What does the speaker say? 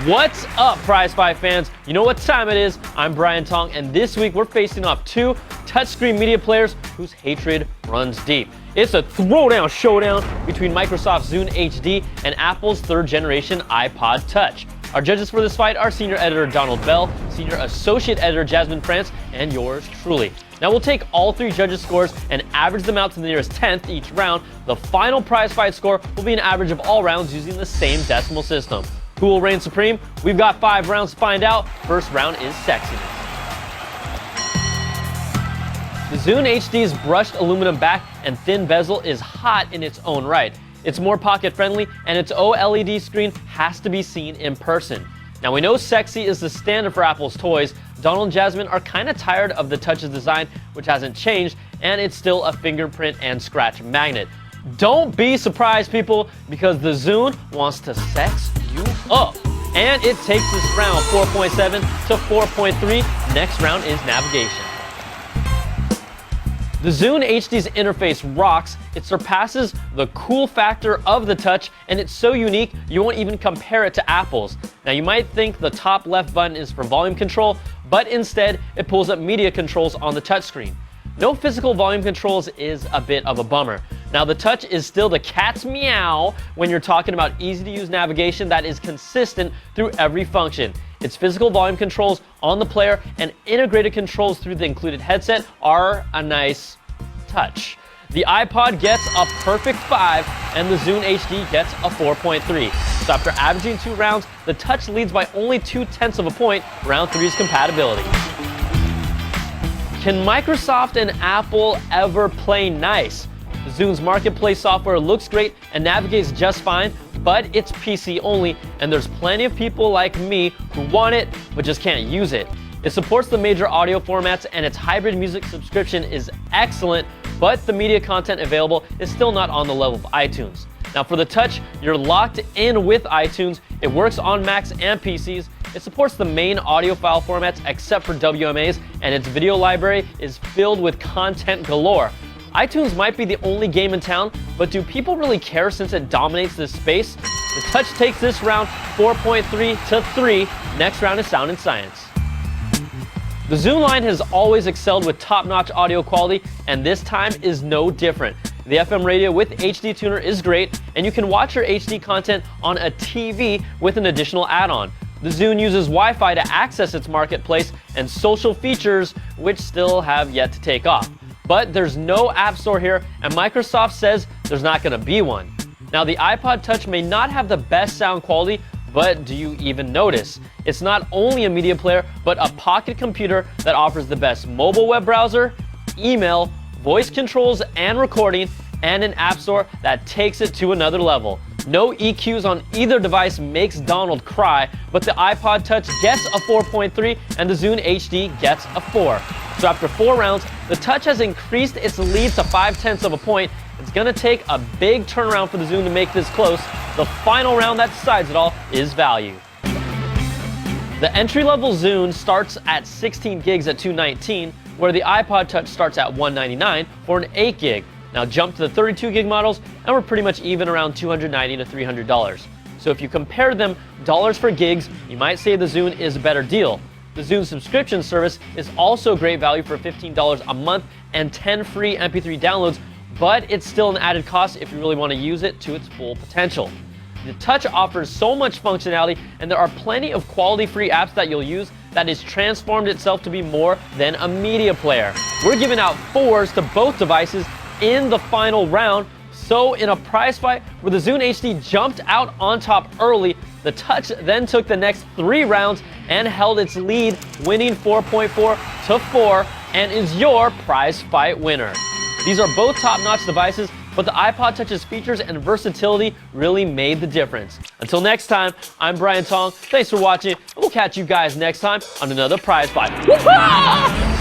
What's up, Prize Fight fans? You know what time it is. I'm Brian Tong, and this week we're facing off two touchscreen media players whose hatred runs deep. It's a throwdown showdown between Microsoft's Zune HD and Apple's third-generation iPod Touch. Our judges for this fight are Senior Editor Donald Bell, Senior Associate Editor Jasmine France, and yours truly. Now we'll take all three judges' scores and average them out to the nearest 10th each round. The final Prize Fight score will be an average of all rounds using the same decimal system. Who will reign supreme? We've got 5 rounds to find out. First round is sexiness. The Zune HD's brushed aluminum back and thin bezel is hot in its own right. It's more pocket-friendly, and its OLED screen has to be seen in person. Now, we know sexy is the standard for Apple's toys. Donald and Jasmine are kind of tired of the Touch's design, which hasn't changed, and it's still a fingerprint and scratch magnet. Don't be surprised, people, because the Zune wants to sex you up. And it takes this round 4.7 to 4.3. Next round is navigation. The Zune HD's interface rocks. It surpasses the cool factor of the Touch, and it's so unique you won't even compare it to Apple's. Now, you might think the top left button is for volume control, but instead it pulls up media controls on the touchscreen. No physical volume controls is a bit of a bummer. Now, the Touch is still the cat's meow when you're talking about easy-to-use navigation that is consistent through every function. Its physical volume controls on the player and integrated controls through the included headset are a nice touch. The iPod gets a perfect 5, and the Zune HD gets a 4.3. So after averaging 2 rounds, the Touch leads by only 0.2 of a point. Round 3's compatibility. Can Microsoft and Apple ever play nice? The Zune's marketplace software looks great and navigates just fine, but it's PC only, and there's plenty of people like me who want it but just can't use it. It supports the major audio formats, and its hybrid music subscription is excellent, but the media content available is still not on the level of iTunes. Now, for the Touch, you're locked in with iTunes. It works on Macs and PCs. It supports the main audio file formats except for WMAs, and its video library is filled with content galore. iTunes might be the only game in town, but do people really care since it dominates this space? The Touch takes this round 4.3 to 3. Next round is sound and science. The Zune line has always excelled with top-notch audio quality, and this time is no different. The FM radio with HD tuner is great, and you can watch your HD content on a TV with an additional add-on. The Zune uses Wi-Fi to access its marketplace and social features, which still have yet to take off. But there's no App Store here, and Microsoft says there's not going to be one. Now, the iPod Touch may not have the best sound quality, but do you even notice? It's not only a media player, but a pocket computer that offers the best mobile web browser, email, voice controls and recording, and an App Store that takes it to another level. No EQs on either device makes Donald cry, but the iPod Touch gets a 4.3 and the Zune HD gets a 4. So after 4 rounds, the Touch has increased its lead to 0.5 of a point. It's going to take a big turnaround for the Zune to make this close. The final round that decides it all is value. The entry-level Zune starts at 16 gigs at $219, where the iPod Touch starts at $199 for an 8 gig. Now jump to the 32 gig models, and we're pretty much even around $290 to $300. So if you compare them dollars for gigs, you might say the Zune is a better deal. The Zune subscription service is also great value for $15 a month and 10 free MP3 downloads, but it's still an added cost if you really want to use it to its full potential. The Touch offers so much functionality, and there are plenty of quality free apps that you'll use that has transformed itself to be more than a media player. We're giving out 4s to both devices in the final round. So in a prize fight where the Zune HD jumped out on top early, the Touch then took the next 3 rounds and held its lead, winning 4.4 to 4, and is your prize fight winner. These are both top-notch devices, but the iPod Touch's features and versatility really made the difference. Until next time, I'm Brian Tong. Thanks for watching, and we'll catch you guys next time on another prize fight. Woo-hoo!